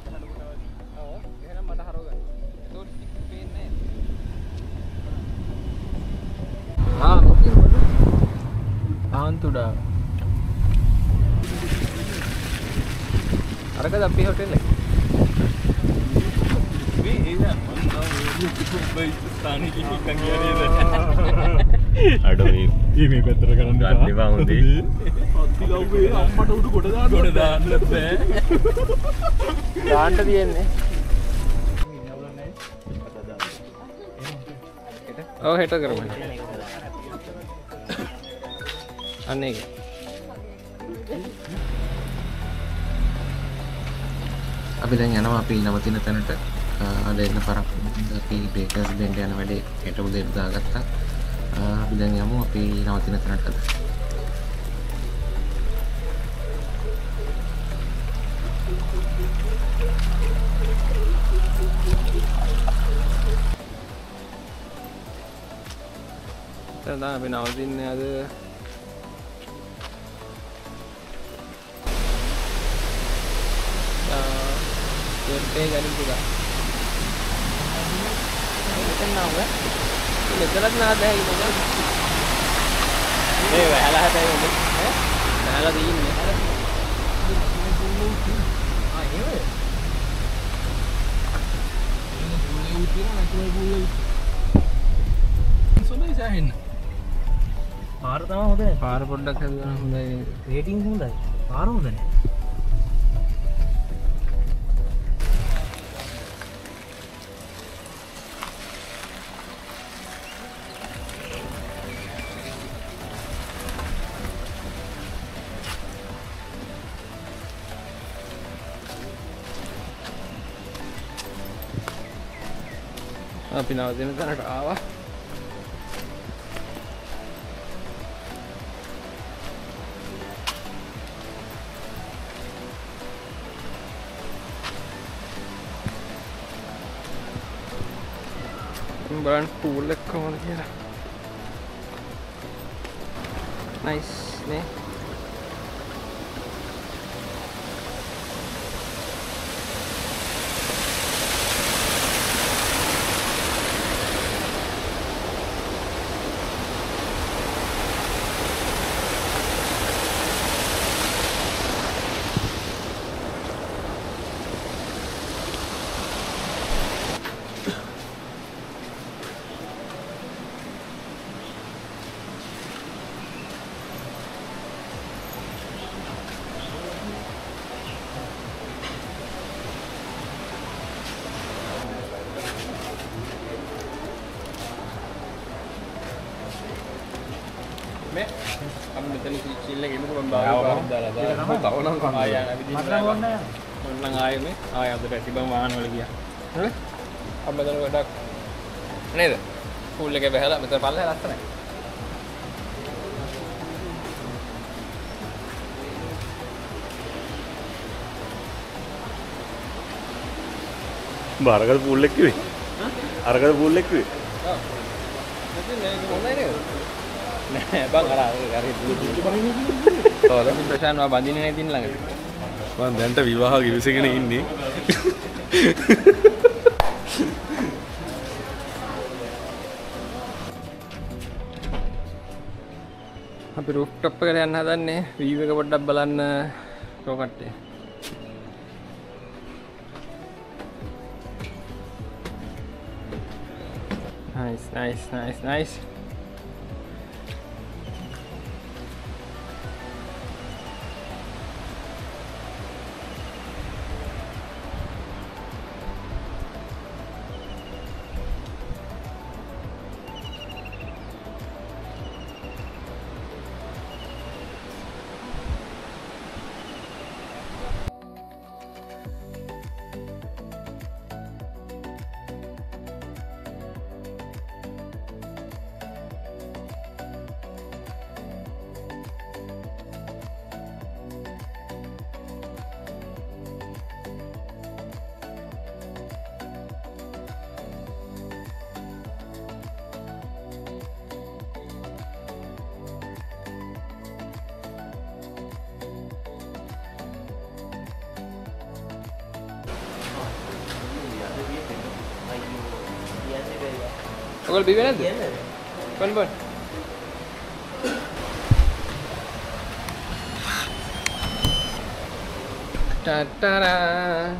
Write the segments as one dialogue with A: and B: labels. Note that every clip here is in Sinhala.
A: ඔව් එහෙනම් මට හරව ගන්න. ඒක පේන්නේ නැහැ. ආන්තුඩා. අරකද අපි හොටෙල් එක? මේ එහෙනම් මම මේ ස්ථානෙ ගිහින් ගියානේ. අඩෝ මේ පැත්තට කරන්න ගන්න එපා හොඳේ. අත්ති ගව්වේ අම්මට උඩු කොට දාන්න බෑ. දාන්න තියෙන්නේ. ඔව් හෙට කරමු. අන්න ඒක.
B: අපි දැන් යනවා අපි නවතින තැනට. අද එන්න පරක් අපි බේකර්ස් දෙන්න යන වැඩේ හෙට උදේට දාගත්තා. අපි දැන් යමු අපි නවතින තැනට.
A: දැන් අපි නවතින්නේ අද ये गाड़ी पूरा कितना होगा ये गलत ना आता है ये मुझे ये वाला है ये है वाला दिन में हां ये बुले उठी ना तो बुले सोने जाहिन पार तमा होता है पार පොඩ්ඩක් හදන්න හොඳයි රේටින් හොඳයි පාර හොඳයි අපි නවතින තැනට ආවා. බලන්න පූල් එක කොහොමද කියලා. නයිස් නේ. මේ අපි මෙතන චිල් එකේ ඉන්නකො මම බාරව දාලා තවනම් කන්න ආය යන විදිහ මම ආයේ මේ ආය අද පැතිබම් වාහන වල ගියා හරි අපි මෙතන වැඩක් නේද පූල් එකේ බහලා මෙතන පල්ලෙහා ලස්සනයි
C: බාරකට පූල් එක කිව්වේ අරකට පූල් එක කිව්වේ
A: ඔව් මෙතන නේද හොඳයි නේද නෑ බං අර ඔව් දැන් ප්‍රශාන්ත මම බඳින්නේ නැහැ ඉතින් ළඟට
C: මම දැන්ට විවාහ කිවිසගෙන ඉන්නේ
A: අපි රූෆ් টොප් එකට යන්න හදන්නේ වීව් එක පොඩ්ඩක් බලන්න රොකට්ටේ nice ඔයාලා බිව්වේ නැද්ද? බොන්න. ටටරා.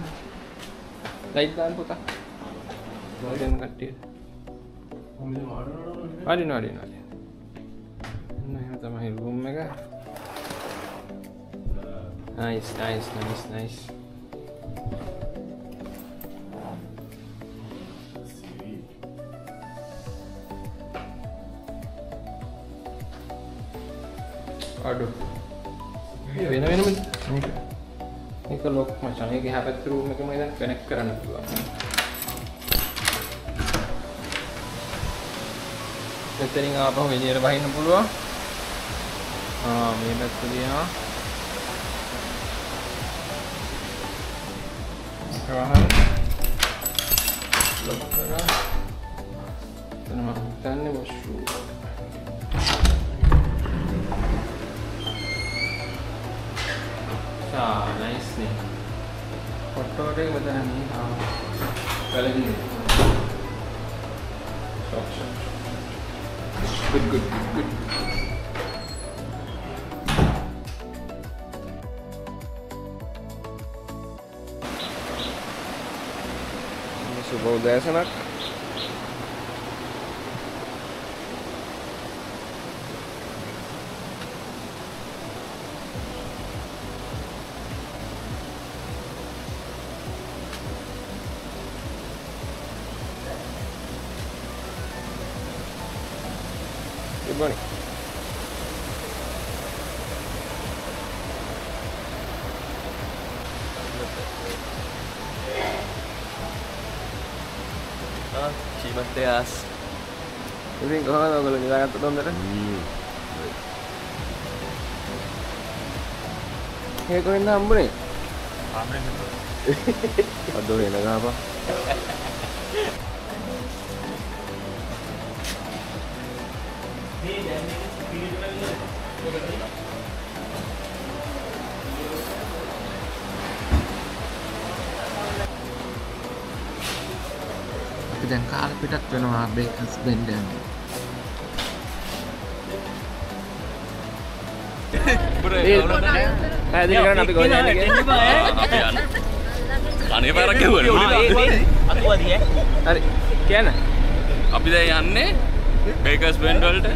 A: ලයිට් දාන්න පුතා. මොකෙන් කට්ටිය. හරිනවා. එහෙනම් තමයි රූම් එක. Nice. Aduh. වෙනම මේක ලොක් මචං. මේක එහා පැත්තේ රූම් එකම ඉඳන් කනෙක්ට් කරන්න පුළුවන්. මෙතනින් ආපහු එළියට බහින්න පුළුවන්. මේ පැත්ත තියෙනවා. Kawan, lokal, tenang, tanya bosku. Nice nih. Foto deh betul nih. Kali ini. Good. Subuh udah enak. Good morning.
C: Cimanteas.
A: Ini kalau kita kata tondar. Kayak kau yang nampak ni? Aduh, ini apa?
B: අපි දැන් කාලේ පිටත් වෙනවා බේකර්ස් බෙන්ඩ් යන.
A: Tadi kan අපි ගොඩ යන්නේ කියලා.
C: අපි යන්න. අනේ පාරක් ගිහුවනේ.
A: අතුවදී ඈ. හරි. කියන්න.
C: අපි දැන් යන්නේ බේකර්ස් බෙන්ඩ් වලට.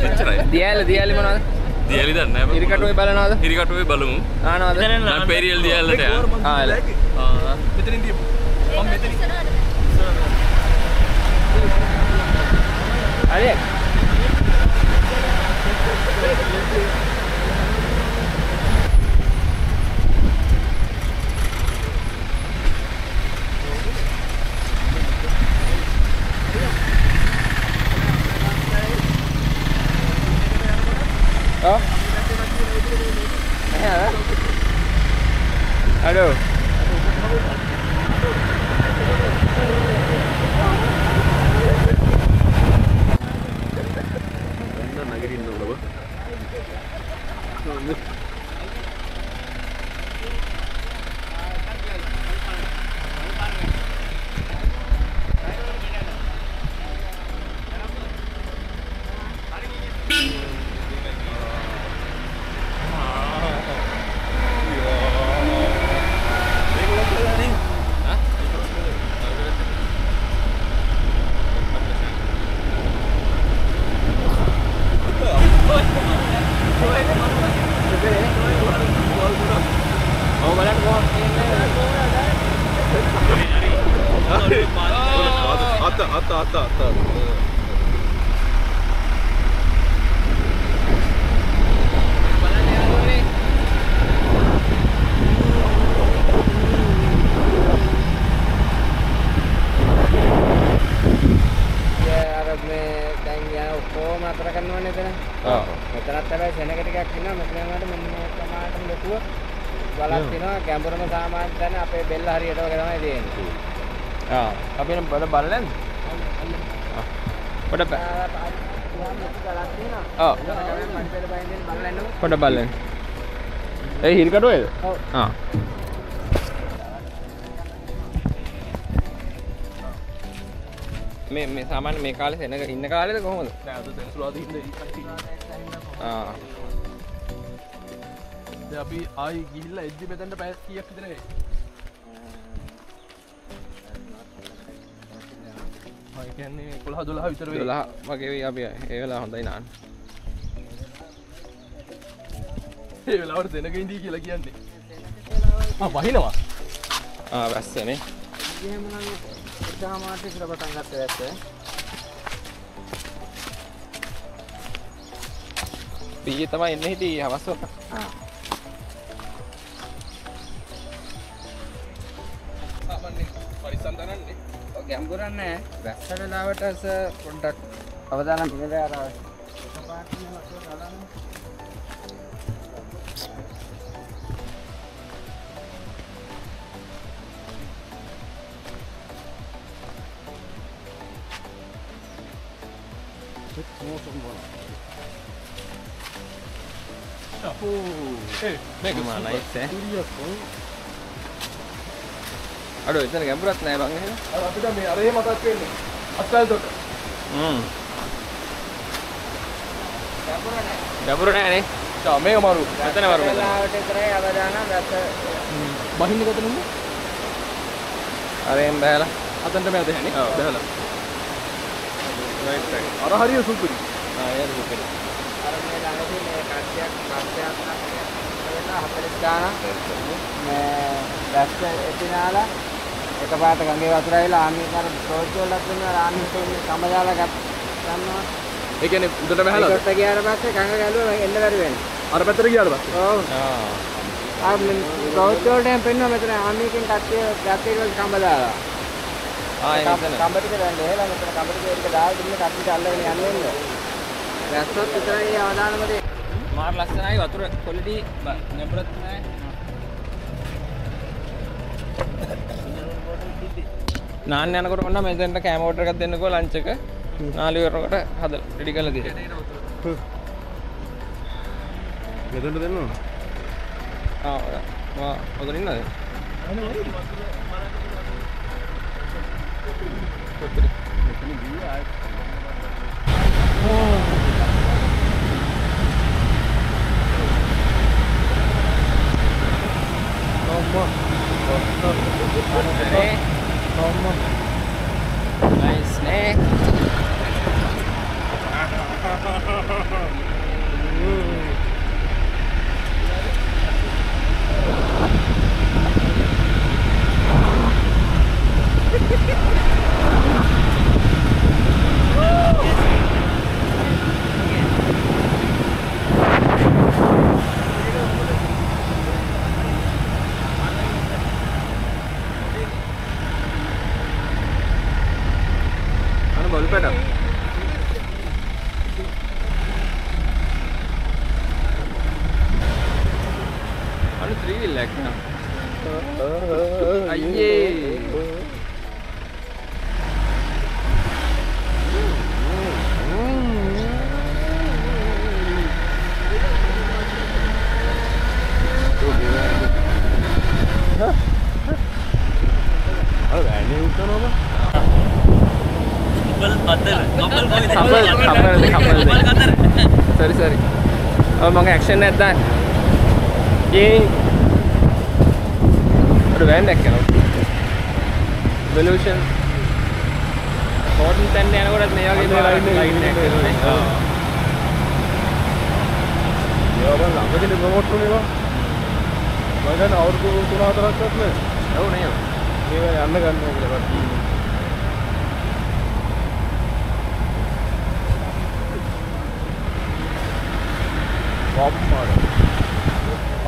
C: එච්චරයි.
A: දියාලි මොනවද?
C: දියාලි දන්නේ නැහැ.
A: ඉරිකටුවේ බලනවද?
C: ඉරිකටුවේ බලමු.
A: ආනවද?
C: මම පෙරියල් දියාලට යන්න.
A: මෙතනින් තියමු. මම මෙතනින්. හරි. Oh. Aduh.
C: Ata.
A: බලක් තිනවා ගැඹුරම සාමාන්‍ය දැන අපේ බෙල්ල හරියට වගේ තමයි තියෙන්නේ. අපි නම් බලන්නේ නැද්ද? පොඩ පොඩ බලන්න. ඒ හිල් කටුවේද? ඔව්. මේ සාමාන්‍ය මේ කාලේ සෙනග ඉන්න කාලේද කොහොමද?
D: නෑ අද දැන් සුලාද ඉන්නේ.
A: ආ.
D: දැන් අපි ආයි ගිහිල්ලා එද්දි මෙතනට පැය කීයක් විතර වෙයි? මම කියන්නේ 11 12 විතර වෙයි.
A: 12 වගේ වෙයි අපි ඒ වෙලාව හොඳයි නාන්න.
D: ඒ වෙලාවට සෙනග ඉඳී කියලා කියන්නේ. වහිනවා.
A: වැස්සනේ.
E: එහෙම නම් උදාමාට ඉස්සර පටන් ගත්ත වැස්ස.
A: ඊයේ තමයි එන්න හිටියේ හවස් වල.
D: සාමාන්‍ය පරිස්සම් දනන්නේ.
E: ඔය ගැඹුරක් නෑ. වැස්ස වෙලාවට පොඩ්ඩක් අවදානම් පිටේ අර පාටිනේ වතුර ගලන්නේ.
A: මේක නයිස් ඈ. අඩෝ එතන ගැඹුරක් නෑ බං එහෙම.
D: අර අපිට මේ අරේ මතක් වෙන්නේ. අත්වල තොට.
A: ගැඹුර නෑනේ.
D: මේක මරු.
A: මෙතන මරු.
E: වෙලාවට විතරයි අවදානම් වැස්ස
D: බහින්නේ කොතනද?
A: අරෙන් බෑලා.
D: අතන්ට මේ අද යන්නේ.
A: ඔව්.
D: බහලා.
A: Right right.
D: අර හරිය සුපිරි.
A: ඒක සුපිරි.
E: අර මේ ළඟදී මේ කට්ටියක් වෙලා 40 ගානක් මේ වැස්ස එතිනාලා එකපාරට ගඟේ වතුර ඇවිල්ලා ආමිකාර ප්‍රෝච් වලක් වෙනවා ආමිකේ කම දාලා ගන්නවා.
D: ඒ කියන්නේ උඩට බහලා.
E: ඒකට ගියාට පස්සේ ගඟ ගැලුවා එන්න බැරි වෙනවා.
D: අර පැත්තට ගියාට පස්සේ.
E: ඔව්.
A: ආ.
E: ප්‍රෝච් වලටම පෙන්නවා මෙතන ආමිකෙන් කට්ටිය ගැටේ වල කම දාලා.
A: ඒක එතන.
E: කම්බටික දැන් එහෙලා මෙතන කම්බටික එක දාලා දුන්න කට්ටියට අල්ලගෙන යන්නේ. වැස්සත් විතරයි අවදානම දෙන්නේ.
A: මාර ලස්සනයි වතුර ක්වොලිටි නැඹුරත් නැහැ. නාන්න යනකොට ඔන්න මෙතෙන්ට කෑම ඕඩර් එකක් දෙන්නකෝ ලන්ච් එක. නාලි වරකට හදලා රෙඩි කරලා දෙන්න.
D: මෙතනට දෙන්නව.
A: ඔතන ඉන්නද? Nice නේ. Sorry. Oh, mga action net dan. Yay. Aduh, banyak kan. Evolution. Modern 10 yana kuda මේ වගේ line එක කරන්නේ. ඔව්.
D: ඒවා ළඟදී ප්‍රොමෝට් කරනවා. මම දැන් අවුරුදු 3-4ක්වත් නෑ.
A: ඔව් නේ.
D: මේවා යන්න ගන්නවා කියලා කට්ටිය.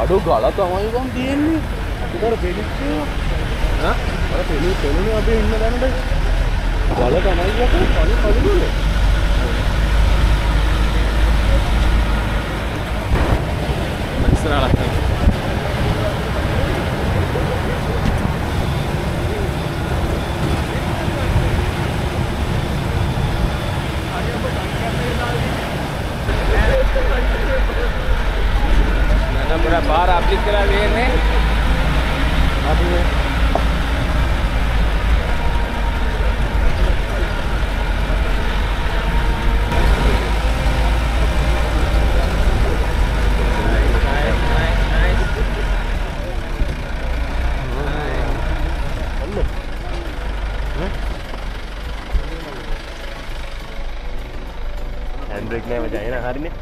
D: අඩු ගල තමයි බං තියෙන්නේ. අපිට අර පෙලිච්චේ. අර පෙලුනේ අපි ඉන්න දැනට ගල තමයි යකෝ පළුනේ.
A: ඉස්සරහට. पूरा बाहर अप्लिक करा लिए ने
D: බ්‍රේක් නෑ මචං එන හරිනේ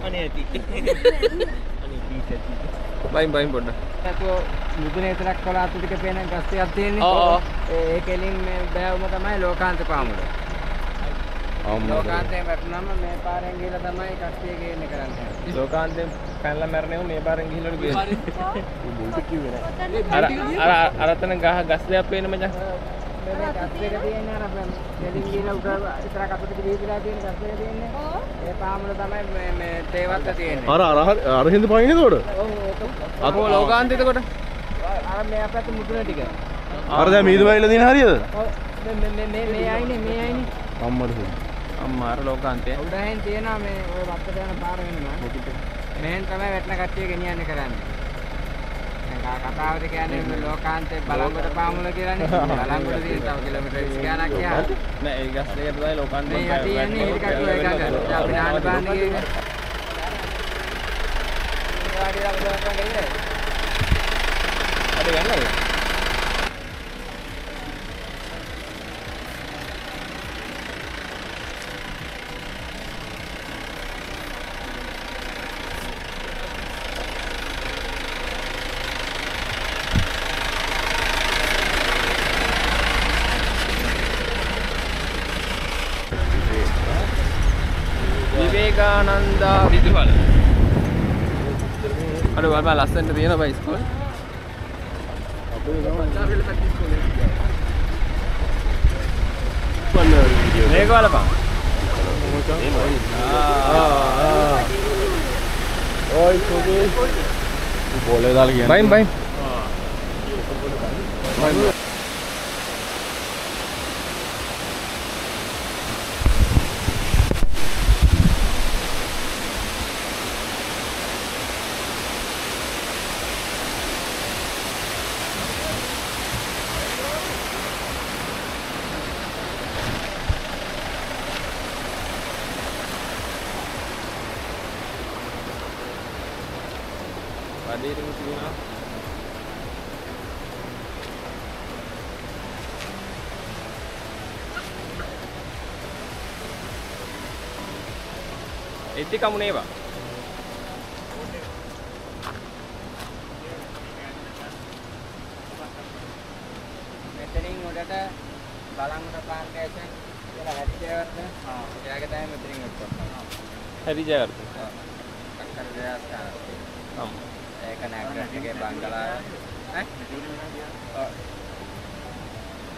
A: අනේ ඇති අනේ පීස් ඇති බයින් පොඩ්ඩක්
E: නැතුව මුදුනේ විතරක් කොලාතු ටික පේන ගස් ටිකක් තියෙන්නේ. ඒ කෙලින් මේ බෑවම තමයි ලෝකාන්ත පාමුල. ලෝකාන්තයෙන් වැටුනම මේ පාරෙන් ගිහලා තමයි කට්ටිය ගේන්නේ කරන්නේ.
A: ලෝකාන්තයෙන් පැනලා මැරෙනව මේ පාරෙන් ගිහිල්ලාලු ගියේ. මුල්ට කිව්වේ නෑ. අර අතන ගස් දෙයක් පේන මචං.
E: මේ ගස් දෙක තියෙන්නේ අර කෙලින් ගිහලා උඩ ඉතර කටුට ගිහිලා තියෙන ගස් දෙක තියෙන්නේ. ඒ පාමුල තමයි මේ තේවත්ත තියෙන්නේ.
D: අර හින්ද පයින්නේ උඩ.
E: ඔව් ලෝකාන්තෙද කොට? අර මේ අපිට මුදුනේ ටික.
D: අර දැන් මීදුම ඇවිල්ලා තියෙන හරියද?
E: ඔව් මේ අයිනේ
D: අම්මද
A: අම්මා අර ලෝකාන්තය.
E: උඩහෙන් තියෙනවා මේ ඔය වත්තට යන පාර වෙනවා. මෙහෙන් තමයි වැටෙන කට්ටිය ගෙනියන්නේ කරන්නේ. දැන් කතාවද කියන්නේ මේ ලෝකාන්තේ බලංගොඩ පාමුල කියලානේ. බලංගොඩ තියෙන තව කිලෝමීටර් 20 ගණක් යනවා.
A: නෑ ඒ ගස් දෙකට තමයි ලෝකාන්තේ.
E: මේ යටි යන්නේ හිරි කටුව එකක් ගන්න. අපි නාන්න බාන්න ගියේ. වාඩිලා බලන්න ගියේ.
A: අද යන්නද? විවේකානන්ද විදුහල. අර බලන්න ලස්සනට තියෙන බයි ස්කෝල්. මේක බලපන්.
D: ඔයි සෝගේ බෝලේ දාලා කියන්නේ.
A: බයින්. වදේටම තියෙනවා. එtti කමුණේවා.
E: මෙතනින් උඩට බලංගොඩ ප්ලාන්ටේෂන් කියලා හැටියවත් එයාගේ තමයි මෙතනින් ඔක්කොම.
A: හරි ජයගත්ත.
E: අක්කර දෙයක්
A: ආ.
E: ඒක නැග්‍රට් එකේ බංගලාව. ඈ? ඔව්.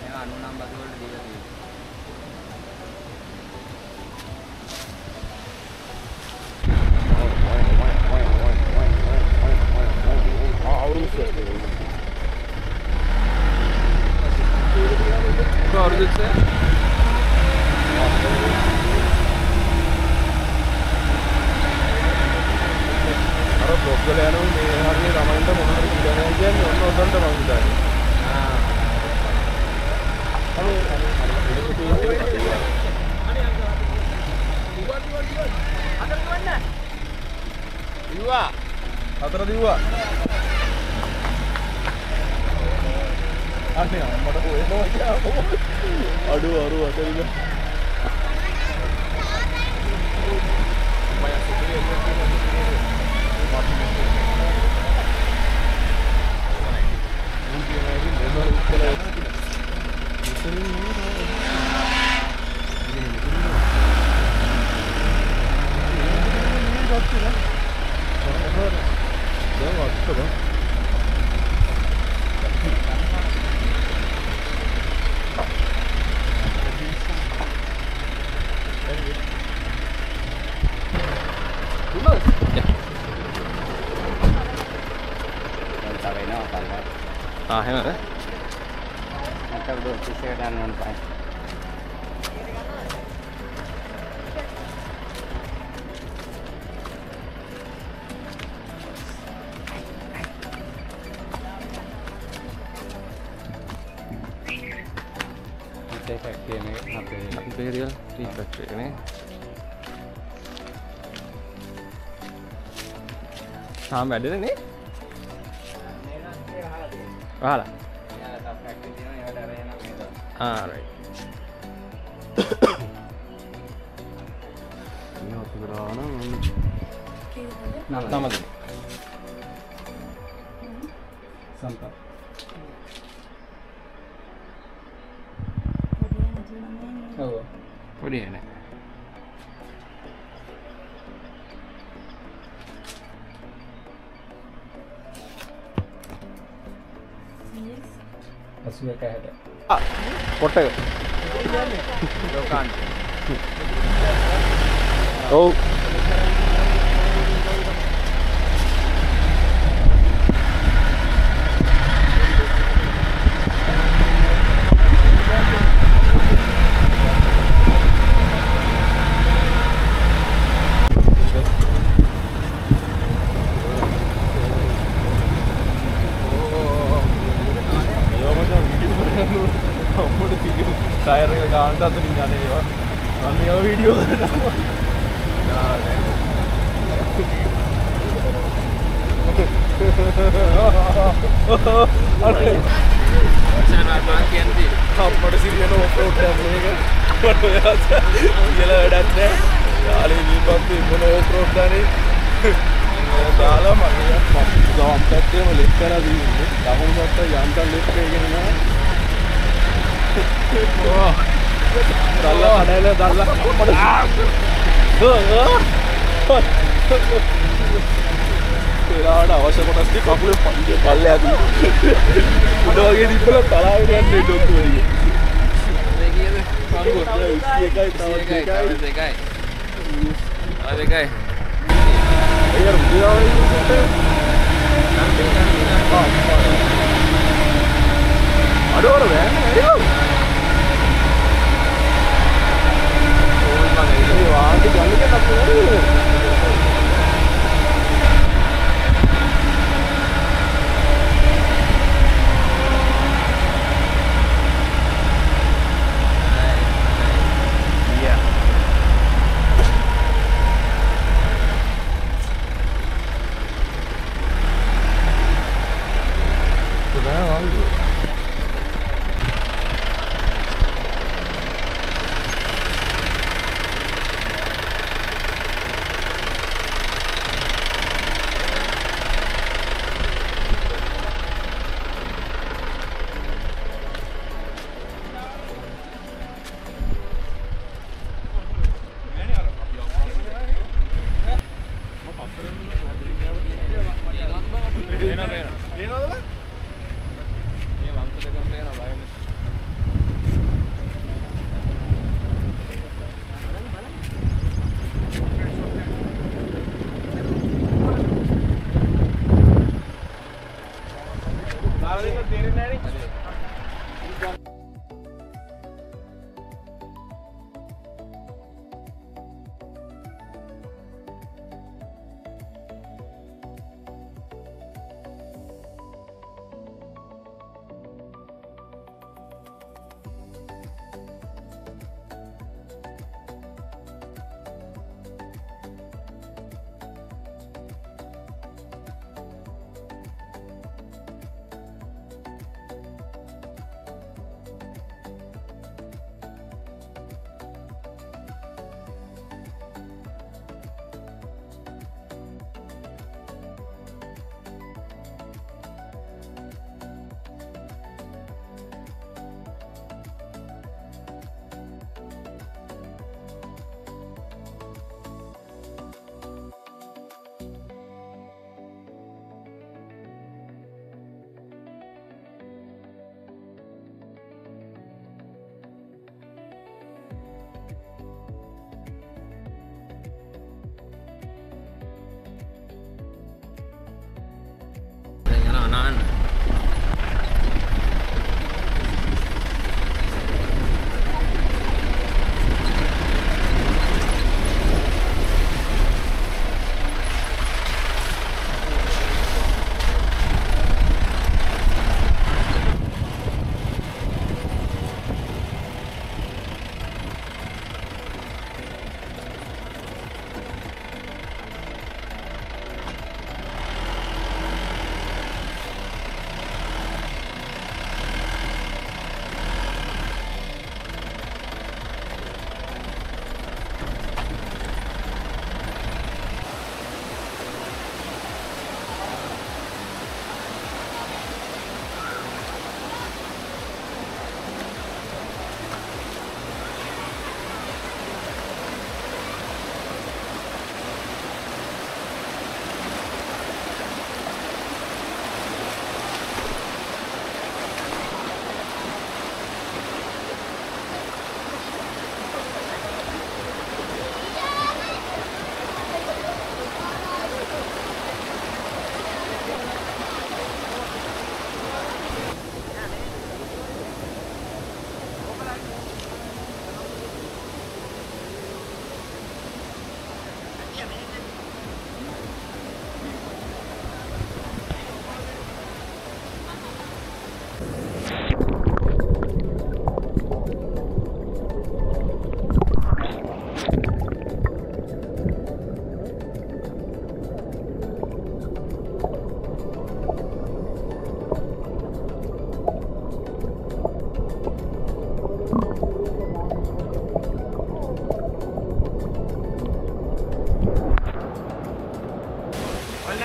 E: ඒක 99 බදු වලට දීලා තියෙනවා.
D: බ්ලොග් වල යනවා මේ හරිය ළමයින්ට මොනවද කියලා කියන්නේ ඔන්න ඔතනට මං හිතන්නේ. අතර දිව්වා. අනේ අම්මට කොහෙනවා අඩු අතරින්.
A: එහෙමද?
E: අතට ඔෆිස් එකට යන්න ඕන පයි.
A: ටී ෆැක්ටරි එකේ අපේ ඉම්පීරියල් ටී ෆැක්ටරි එකනේ. තාම වැඩනේ නේ? වහලා.
E: යාලා තව ෆැක්ටරි තියෙනවා ඒවට අරගෙන යනවා මේක.
A: රයිට්. නමද සම්පා ඔව් පොඩි නේ අසුව කෑට
D: පොට්ට එක ඔව් टायर का गांड तो नहीं जाने ये हमने ये वीडियो අපට සිරියන ඔෆ්රෝඩ් දැම්මේක මට ඔයාට කියලා වැඩක් නැහැ. යාලේ දීපත් මොන ඔෆ්රෝඩ් දානේ. දාලා මගේ ගම් පැත්තේම ලෙෆ්ට් කරලා දීන්නේ. දකුණු පැත්ත යන්තම් ලෙෆ්ට් එකගෙන නෑ. දල්ලා හදලා දල්ලා ඒලාට අවශ්‍ය කොටස් ටික කකුලේ පල්ලේ පල්ලේ ඇති උඩ වගේ දිප්පල තලාගෙන යන්නේ ඩොක්ටර් වගේ
C: මේ කීයද
D: පංගොත් 21යි තව 2යි අයියර මුදියාවේ ඉන්නේ අඩවර වැන්නේ वांटी गल के तक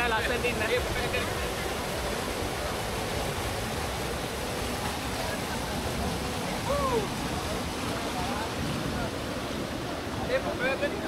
A: නෑ ලස්සනට ඉන්න. ඒ පොපේ